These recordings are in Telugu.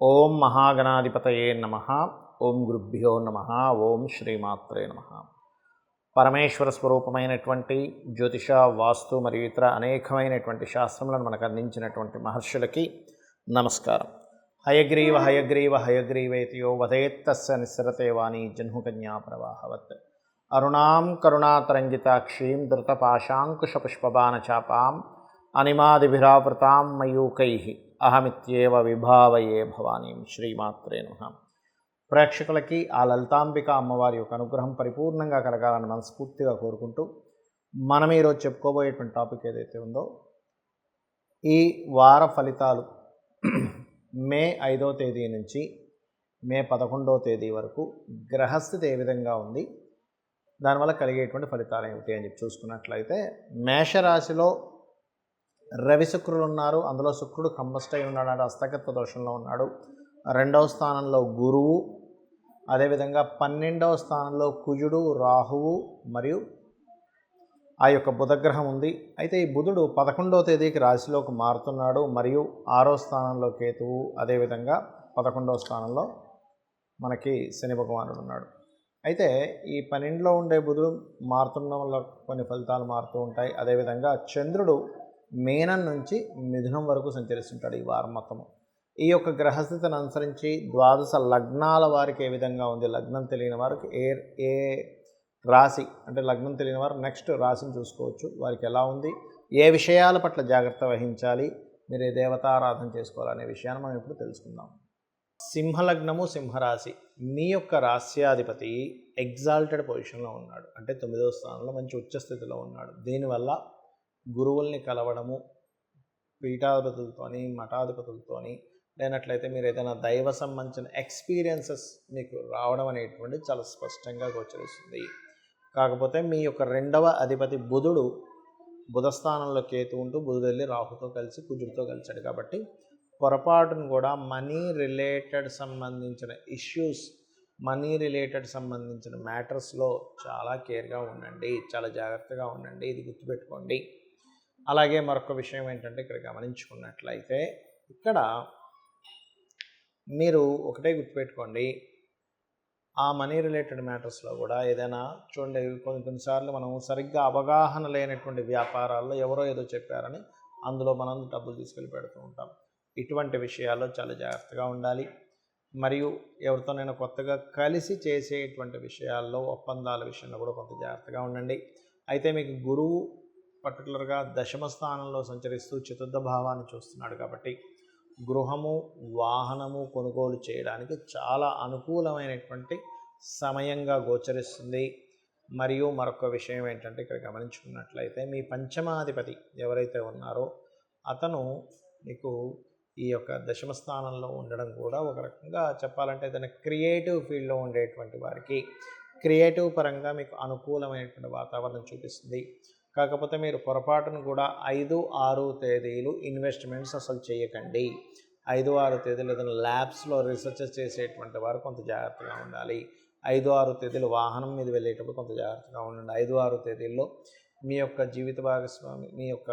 ఓం మహాగణాధిపతయే నమః. ఓం గురుభ్యో నమః. ఓం శ్రీమాత్రే నమః. పరమేశ్వర స్వరూపమైనటువంటి జ్యోతిష, వాస్తు మరియు ఇతర అనేకమైనటువంటి శాస్త్రములను మనకు అందించినటువంటి మహర్షులకి నమస్కారం. హయగ్రీవ హయగ్రీవ హయగ్రీవేతియో వదేత్తస్య నిస్సరతే వాణి జహ్నుకన్యా ప్రవాహవత్. అరుణాం కరుణాతరంగితాక్షీం ధృతపాశాంకుశపుష్పబాణచాపాం అనిమాదిభిరావృతాం మయూకైః అహమిత్యేవ విభావయే భవానీం. శ్రీమాత్రే నమః. ప్రేక్షకులకి ఆ లలితాంబిక అమ్మవారి యొక్క అనుగ్రహం పరిపూర్ణంగా కలగాలని మనస్ఫూర్తిగా కోరుకుంటూ మనం ఈరోజు చెప్పుకోబోయేటువంటి టాపిక్ ఏదైతే ఉందో, ఈ వార ఫలితాలు మే 5వ తేదీ నుంచి మే 11వ తేదీ వరకు గ్రహస్థితి ఏ విధంగా ఉంది, దానివల్ల కలిగేటువంటి ఫలితాలు ఏమిటి అని చెప్పి చూసుకున్నట్లయితే, మేషరాశిలో రవి శుక్రులు ఉన్నారు. అందులో శుక్రుడు కంబస్ట్ అయి ఉన్నాడు, హస్తగత దోషంలో ఉన్నాడు. 2వ స్థానంలో గురువు, అదేవిధంగా 12వ స్థానంలో కుజుడు, రాహువు మరియు ఆ యొక్క బుధగ్రహం ఉంది. అయితే ఈ బుధుడు 11వ తేదీకి రాశిలోకి మారుతున్నాడు మరియు 6వ స్థానంలో కేతువు, అదేవిధంగా 11వ స్థానంలో మనకి శని భగవానుడు ఉన్నాడు. అయితే ఈ 12లో ఉండే బుధుడు మారుతుండడం వల్ల కొన్ని ఫలితాలు మారుతూ ఉంటాయి. అదేవిధంగా చంద్రుడు మీనం నుంచి మిథునం వరకు సంచరిస్తుంటాడు ఈ వారం మొత్తము. ఈ యొక్క గ్రహస్థితిని అనుసరించి ద్వాదశ లగ్నాల వారికి ఏ విధంగా ఉంది, లగ్నం తెలియని వారికి ఏ రాశి అంటే లగ్నం తెలియని వారు నెక్స్ట్ రాశిని చూసుకోవచ్చు, వారికి ఎలా ఉంది, ఏ విషయాల పట్ల జాగ్రత్త వహించాలి, మీరు ఏ దేవతారాధన చేసుకోవాలనే విషయాన్ని మనం ఇప్పుడు తెలుసుకుందాం. సింహలగ్నము, సింహరాశి. మీ యొక్క రాశ్యాధిపతి ఎగ్జాల్టెడ్ పొజిషన్లో ఉన్నాడు, అంటే 9వ స్థానంలో మంచి ఉచ్చస్థితిలో ఉన్నాడు. దీనివల్ల గురువుల్ని కలవడము, పీఠాధిపతులతోని, మఠాధిపతులతోని, లేనట్లయితే మీరు ఏదైనా దైవ సంబంధించిన ఎక్స్పీరియన్సెస్ మీకు రావడం అనేటువంటి చాలా స్పష్టంగా గోచరిస్తుంది. కాకపోతే మీ యొక్క 2వ అధిపతి బుధుడు బుధస్థానంలో కేతు ఉంటూ, బుధుడు వెళ్ళి రాహుతో కలిసి కుజుడితో కలిసాడు. కాబట్టి పొరపాటును కూడా మనీ రిలేటెడ్ సంబంధించిన ఇష్యూస్, మనీ రిలేటెడ్ సంబంధించిన మ్యాటర్స్లో చాలా కేర్గా ఉండండి, చాలా జాగ్రత్తగా ఉండండి, ఇది గుర్తుపెట్టుకోండి. అలాగే మరొక విషయం ఏంటంటే, ఇక్కడ గమనించుకున్నట్లయితే ఇక్కడ మీరు ఒకటే గుర్తుపెట్టుకోండి, ఆ మనీ రిలేటెడ్ మ్యాటర్స్లో కూడా ఏదైనా చూడండి, కొన్నిసార్లు మనం సరిగ్గా అవగాహన లేనటువంటి వ్యాపారాల్లో ఎవరో ఏదో చెప్పారని అందులో మనం డబ్బులు తీసుకెళ్ళి పెడుతూ ఉంటాం. ఇటువంటి విషయాల్లో చాలా జాగ్రత్తగా ఉండాలి. మరియు ఎవరితోనైనా కొత్తగా కలిసి చేసేటువంటి విషయాల్లో, ఒప్పందాల విషయంలో కూడా కొంత జాగ్రత్తగా ఉండండి. అయితే మీకు గురువు పర్టికులర్గా 10వ స్థానంలో సంచరిస్తూ చతుర్థ భావాన్ని చూస్తున్నాడు. కాబట్టి గృహము, వాహనము కొనుగోలు చేయడానికి చాలా అనుకూలమైనటువంటి సమయంగా గోచరిస్తుంది. మరియు మరొక విషయం ఏంటంటే, ఇక్కడ గమనించుకున్నట్లయితే మీ పంచమాధిపతి ఎవరైతే ఉన్నారో అతను మీకు ఈ యొక్క 10వ స్థానంలో ఉండడం కూడా ఒక రకంగా చెప్పాలంటే ఏదైనా క్రియేటివ్ ఫీల్డ్లో ఉండేటువంటి వారికి క్రియేటివ్ పరంగా మీకు అనుకూలమైనటువంటి వాతావరణం చూపిస్తుంది. కాకపోతే మీరు పొరపాటును కూడా 5, 6 తేదీలు ఇన్వెస్ట్మెంట్స్ అసలు చేయకండి. 5, 6 తేదీలు ఏదైనా ల్యాబ్స్లో రీసెర్చ్ చేసేటువంటి వారు కొంత జాగ్రత్తగా ఉండాలి. 5, 6 తేదీలు వాహనం మీద వెళ్ళేటప్పుడు కొంత జాగ్రత్తగా ఉండండి. 5, 6 తేదీల్లో మీ యొక్క జీవిత భాగస్వామి, మీ యొక్క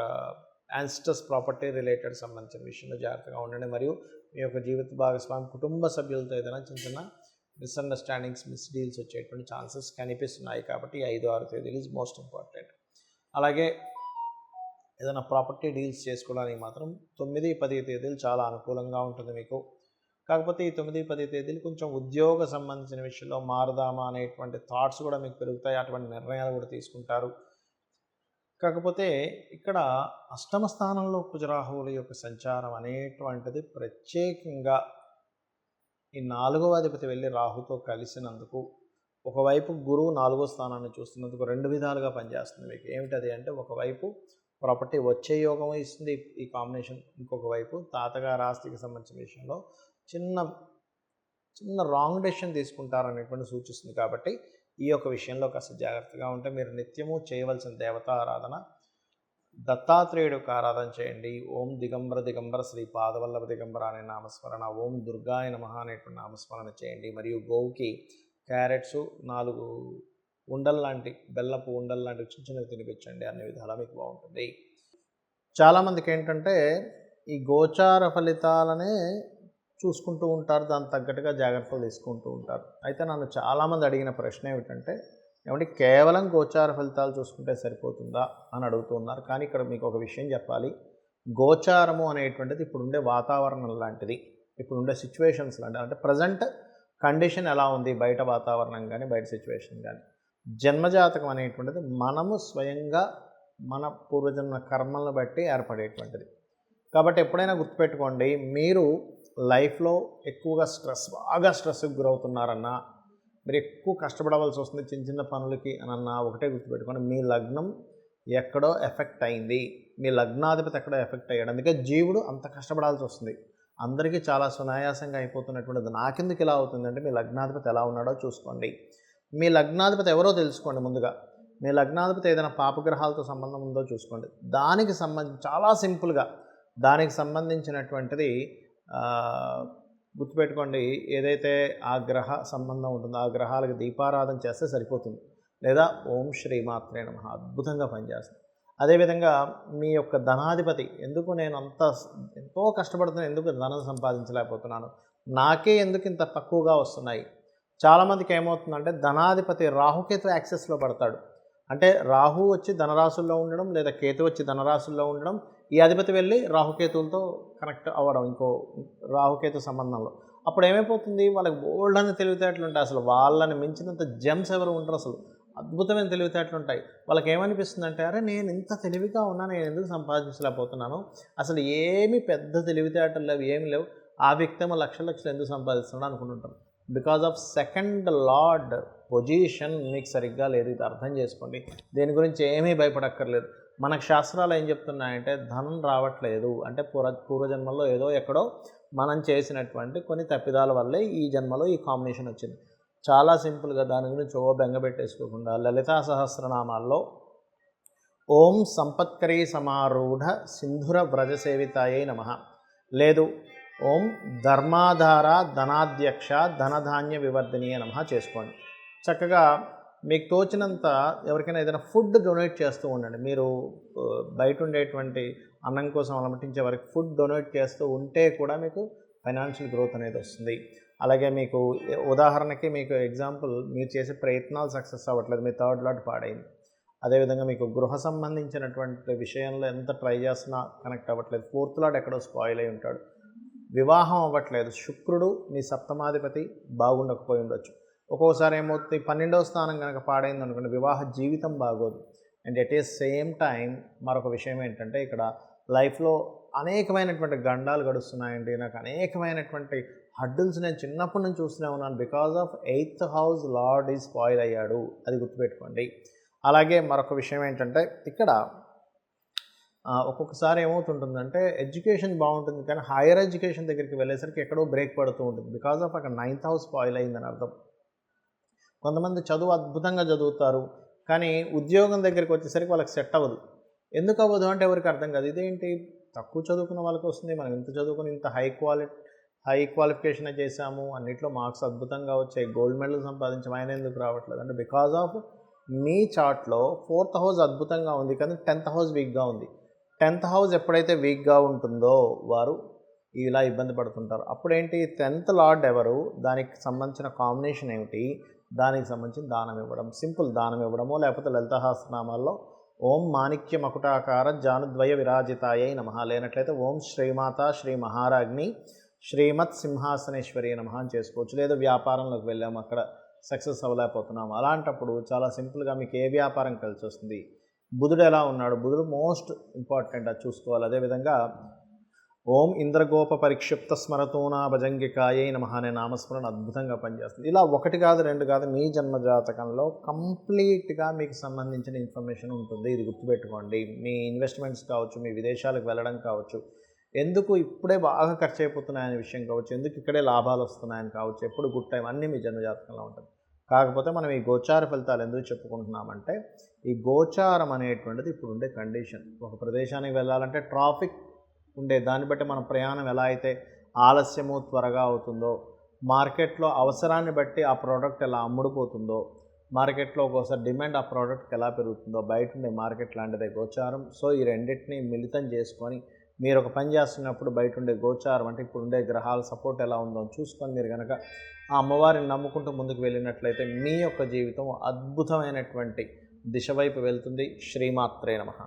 యాన్స్టర్స్ ప్రాపర్టీ రిలేటెడ్ సంబంధించిన విషయంలో జాగ్రత్తగా ఉండండి. మరియు మీ యొక్క జీవిత భాగస్వామి కుటుంబ సభ్యులతో ఏదైనా చిన్న చిన్న మిస్అండర్స్టాండింగ్స్, మిస్డీల్స్ వచ్చేటువంటి ఛాన్సెస్ కనిపిస్తున్నాయి. కాబట్టి 5, 6 తేదీలు ఈజ్ మోస్ట్ ఇంపార్టెంట్. అలాగే ఏదైనా ప్రాపర్టీ డీల్స్ చేసుకోవడానికి మాత్రం 9, 10 తేదీలు చాలా అనుకూలంగా ఉంటుంది మీకు. కాకపోతే ఈ 9, 10 తేదీలు కొంచెం ఉద్యోగ సంబంధించిన విషయంలో మారుదామా అనేటువంటి థాట్స్ కూడా మీకు పెరుగుతాయి, అటువంటి నిర్ణయాలు కూడా తీసుకుంటారు. కాకపోతే ఇక్కడ 8వ స్థానంలో కుజరాహువుల యొక్క సంచారం అనేటువంటిది ప్రత్యేకంగా ఈ 4వ అధిపతి వెళ్ళి రాహుతో కలిసినందుకు, ఒకవైపు గురువు 4వ స్థానాన్ని చూస్తున్నందుకు 2 విధాలుగా పనిచేస్తుంది మీకు. ఏమిటది అంటే, ఒకవైపు ప్రాపర్టీ వచ్చే యోగం ఇస్తుంది ఈ కాంబినేషన్, ఇంకొక వైపు తాతగారి ఆస్తికి సంబంధించిన విషయంలో చిన్న రాంగ్ డెసిషన్ తీసుకుంటారనేటువంటి సూచిస్తుంది. కాబట్టి ఈ యొక్క విషయంలో కాస్త జాగ్రత్తగా ఉంటే, మీరు నిత్యము చేయవలసిన దేవతా ఆరాధన దత్తాత్రేయుడు యొక్క ఆరాధన చేయండి. ఓం దిగంబర దిగంబర శ్రీ పాదవల్లభ దిగంబర అనే నామస్మరణ, ఓం దుర్గాయ నమః అనేటువంటి నామస్మరణ చేయండి. మరియు గోవుకి క్యారెట్స్ 4 ఉండలు లాంటి, బెల్లపు ఉండలు లాంటి చిన్న చిన్నవి తినిపించండి. అన్ని విధాలా మీకు బాగుంటుంది. చాలామందికి ఏంటంటే ఈ గోచార ఫలితాలనే చూసుకుంటూ ఉంటారు, దానికి తగ్గట్టుగా జాగ్రత్తలు తీసుకుంటూ ఉంటారు. అయితే నన్ను చాలామంది అడిగిన ప్రశ్న ఏమిటంటే, ఏమంటే కేవలం గోచార ఫలితాలు చూసుకుంటే సరిపోతుందా అని అడుగుతూ ఉన్నారు. కానీ ఇక్కడ మీకు ఒక విషయం చెప్పాలి. గోచారము అనేటువంటిది ఇప్పుడుండే వాతావరణం లాంటిది, ఇప్పుడుండే సిచ్యువేషన్స్ లాంటిది. అంటే ప్రజెంట్ కండిషన్ ఎలా ఉంది, బయట వాతావరణం కానీ బయట సిచ్యువేషన్ కానీ. జన్మజాతకం అనేటువంటిది మనము స్వయంగా మన పూర్వజన్మ కర్మలను బట్టి ఏర్పడేటువంటిది. కాబట్టి ఎప్పుడైనా గుర్తుపెట్టుకోండి, మీరు లైఫ్లో ఎక్కువగా బాగా స్ట్రెస్కి గురవుతున్నారన్నా, మీరు ఎక్కువ కష్టపడవలసి వస్తుంది చిన్న చిన్న పనులకి అని అన్నా, ఒకటే గుర్తుపెట్టుకోండి, మీ లగ్నం ఎక్కడో ఎఫెక్ట్ అయింది, మీ లగ్నాధిపతి ఎక్కడో ఎఫెక్ట్ అయ్యాడు. అందుకే జీవుడు అంత కష్టపడాల్సి వస్తుంది. అందరికీ చాలా సునాయాసంగా అయిపోతున్నటువంటిది నాకెందుకు ఇలా అవుతుందంటే, మీ లగ్నాధిపతి ఎలా ఉన్నాడో చూసుకోండి. మీ లగ్నాధిపతి ఎవరో తెలుసుకోండి. ముందుగా మీ లగ్నాధిపతి ఏదైనా పాపగ్రహాలతో సంబంధం ఉందో చూసుకోండి. దానికి సంబంధించి చాలా సింపుల్గా దానికి సంబంధించినటువంటిది గుర్తుపెట్టుకోండి, ఏదైతే ఆ గ్రహ సంబంధం ఉంటుందో ఆ గ్రహాలకు దీపారాధన చేస్తే సరిపోతుంది. లేదా ఓం శ్రీమాత్రే నమః అద్భుతంగా పనిచేస్తుంది. అదేవిధంగా మీ యొక్క ధనాధిపతి, ఎందుకు నేను ఎంతో కష్టపడుతున్నాను, ఎందుకు ధనం సంపాదించలేకపోతున్నాను, నాకే ఎందుకు ఇంత తక్కువగా వస్తున్నాయి. చాలామందికి ఏమవుతుందంటే ధనాధిపతి రాహుకేతు యాక్సెస్లో పడతాడు. అంటే రాహు వచ్చి ధనరాశుల్లో ఉండడం, లేదా కేతు వచ్చి ధనరాశుల్లో ఉండడం, ఈ అధిపతి వెళ్ళి రాహుకేతువులతో కనెక్ట్ అవ్వడం ఇంకో రాహుకేతు సంబంధంలో. అప్పుడు ఏమైపోతుంది, వాళ్ళకి బోల్డ్ అని తెలివితేటలు ఉంటాయి. అసలు వాళ్ళని మించినంత జెమ్స్ ఎవరు ఉంటారు, అసలు అద్భుతమైన తెలివితేటలు ఉంటాయి. వాళ్ళకి ఏమనిపిస్తుంది అంటే, అరే నేను ఇంత తెలివిగా ఉన్నా, నేను ఎందుకు సంపాదించలేకపోతున్నాను, అసలు ఏమి పెద్ద తెలివితేటలు లేవు, ఏమి లేవు, ఆ వ్యక్తి ఏమో లక్షలు ఎందుకు సంపాదిస్తున్నాడు అనుకుంటుంటారు. Because of second lord position మీకు సరిగ్గా లేదు. ఇది అర్థం చేసుకోండి. దేని గురించి ఏమీ భయపడక్కర్లేదు. మనకు శాస్త్రాలు ఏం చెప్తున్నాయంటే, ధనం రావట్లేదు అంటే పూర్వజన్మల్లో ఏదో ఎక్కడో మనం చేసినటువంటి కొన్ని తప్పిదాల వల్లే ఈ జన్మలో ఈ కాంబినేషన్ వచ్చింది. చాలా సింపుల్గా దాని గురించి బెంగ పెట్టేసుకోకుండా లలితా సహస్రనామాల్లో ఓం సంపత్కరీ సమారూఢ సింధుర వ్రజసేవితాయై నమః, లేదు ఓం ధర్మాధార ధనాధ్యక్ష ధనధాన్య వివర్ధనీయ నమః చేసుకోండి. చక్కగా మీకు తోచినంత ఎవరికైనా ఏదైనా ఫుడ్ డొనేట్ చేస్తూ ఉండండి. మీరు బయట ఉండేటువంటి అన్నం కోసం అలమటించే వరకు ఫుడ్ డొనేట్ చేస్తూ ఉంటే కూడా మీకు ఫైనాన్షియల్ గ్రోత్ అనేది వస్తుంది. అలాగే మీకు ఉదాహరణకి మీకు ఎగ్జాంపుల్, మీరు చేసే ప్రయత్నాలు సక్సెస్ అవ్వట్లేదు, మీ థర్డ్ లాట్ పాడైంది. అదేవిధంగా మీకు గృహ సంబంధించినటువంటి విషయంలో ఎంత ట్రై చేస్తున్నా కనెక్ట్ అవ్వట్లేదు, ఫోర్త్ లాట్ ఎక్కడో స్పాయిల్ అయి ఉంటాడు, వివాహం అవ్వట్లేదు, శుక్రుడు మీ సప్తమాధిపతి బాగుండకపోయి ఉండొచ్చు. ఒక్కోసారి ఏమవుతుంది, 12వ స్థానం కనుక పాడైంది అనుకోండి, వివాహ జీవితం బాగోదు. And at a same time మరొక విషయం ఏంటంటే, ఇక్కడ లైఫ్లో అనేకమైనటువంటి గండాలు గడుస్తున్నాయండి. నాకు అనేకమైనటువంటి హడ్డుల్స్ నేను చిన్నప్పటి నుంచి చూస్తూనే ఉన్నాను. Because of 8th house lord is spoil అయ్యాడు, అది గుర్తుపెట్టుకోండి. అలాగే మరొక విషయం ఏంటంటే, ఇక్కడ ఒక్కొక్కసారి ఏమవుతుంటుందంటే, ఎడ్యుకేషన్ బాగుంటుంది కానీ హైయర్ ఎడ్యుకేషన్ దగ్గరికి వెళ్ళేసరికి ఎక్కడో బ్రేక్ పడుతూ ఉంటుంది. బికాజ్ ఆఫ్ అక్కడ 9th హౌస్ స్పాయిల్ అయిందని అర్థం. కొంతమంది చదువు అద్భుతంగా చదువుతారు కానీ ఉద్యోగం దగ్గరికి వచ్చేసరికి వాళ్ళకి సెట్ అవ్వదు. ఎందుకు అవ్వదు అంటే ఎవరికి అర్థం కాదు. ఇదేంటి తక్కువ చదువుకున్న వాళ్ళకి వస్తుంది, మనం ఇంత చదువుకుని ఇంత హై క్వాలిఫికేషన్ చేసాము, అన్నిట్లో మార్క్స్ అద్భుతంగా వచ్చాయి, గోల్డ్ మెడల్ సంపాదించాము, ఆయన ఎందుకు రావట్లేదు అంటే బికాజ్ ఆఫ్ మీ చార్ట్లో 4th హౌస్ అద్భుతంగా ఉంది కానీ 10th హౌస్ వీక్గా ఉంది. 10th హౌస్ ఎప్పుడైతే వీక్గా ఉంటుందో వారు ఇలా ఇబ్బంది పడుతుంటారు. అప్పుడేంటి, 10th లార్డ్ ఎవరు, దానికి సంబంధించిన కాంబినేషన్ ఏమిటి, దానికి సంబంధించిన దానం ఇవ్వడం, సింపుల్ దానం ఇవ్వడమో, లేకపోతే లలితా సహస్రనామాల్లో ఓం మాణిక్య మకుటాకార జానుద్వయ విరాజితాయై నమః, లేనట్లయితే ఓం శ్రీమాత శ్రీ మహారాజ్ని శ్రీమత్ సింహాసనేశ్వరి నమః అని చేసుకోవచ్చు. లేదా వ్యాపారంలోకి వెళ్ళాము, అక్కడ సక్సెస్ అవ్వలేకపోతున్నాము, అలాంటప్పుడు చాలా సింపుల్గా మీకు ఏ వ్యాపారం కలిసి వస్తుంది, బుధుడు ఎలా ఉన్నాడు, బుధుడు మోస్ట్ ఇంపార్టెంట్, అది చూసుకోవాలి. అదేవిధంగా ఓం ఇంద్రగోప పరిక్షిప్త స్మరతోనా భజంగికాయై నమః అనే నామస్మరణ అద్భుతంగా పనిచేస్తుంది. ఇలా ఒకటి కాదు రెండు కాదు, మీ జన్మజాతకంలో కంప్లీట్గా మీకు సంబంధించిన ఇన్ఫర్మేషన్ ఉంటుంది. ఇది గుర్తుపెట్టుకోండి. మీ ఇన్వెస్ట్మెంట్స్ కావచ్చు, మీ విదేశాలకు వెళ్ళడం కావచ్చు, ఎందుకు ఇప్పుడే బాగా ఖర్చు అయిపోతున్నాయనే విషయం కావచ్చు, ఎందుకు ఇక్కడే లాభాలు వస్తున్నాయని కావచ్చు, ఎప్పుడు గుడ్ టైం అన్నీ మీ జన్మజాతకంలో ఉంటుంది. కాకపోతే మనం ఈ గోచార ఫలితాలు ఎందుకు చెప్పుకుంటున్నామంటే, ఈ గోచారం అనేటువంటిది ఇప్పుడు ఉండే కండిషన్. ఒక ప్రదేశానికి వెళ్ళాలంటే ట్రాఫిక్ ఉండే దాన్ని బట్టి మన ప్రయాణం ఎలా అయితే ఆలస్యము త్వరగా అవుతుందో, మార్కెట్లో అవసరాన్ని బట్టి ఆ ప్రోడక్ట్ ఎలా అమ్ముడుపోతుందో, మార్కెట్లో ఒక్కోసారి డిమాండ్ ఆ ప్రోడక్ట్కి ఎలా పెరుగుతుందో, బయట ఉండే మార్కెట్ లాంటిదే గోచారం. సో ఈ రెండింటిని మిళితం చేసుకొని మీరు ఒక పని చేస్తున్నప్పుడు బయట ఉండే గోచారం అంటే ఇప్పుడు ఉండే గ్రహాల సపోర్ట్ ఎలా ఉందో చూసుకొని మీరు కనుక ఆ అమ్మవారిని నమ్ముకుంటూ ముందుకు వెళ్ళినట్లయితే మీ యొక్క జీవితం అద్భుతమైనటువంటి దిశ వైపు వెళ్తుంది. శ్రీమాత్రే నమః.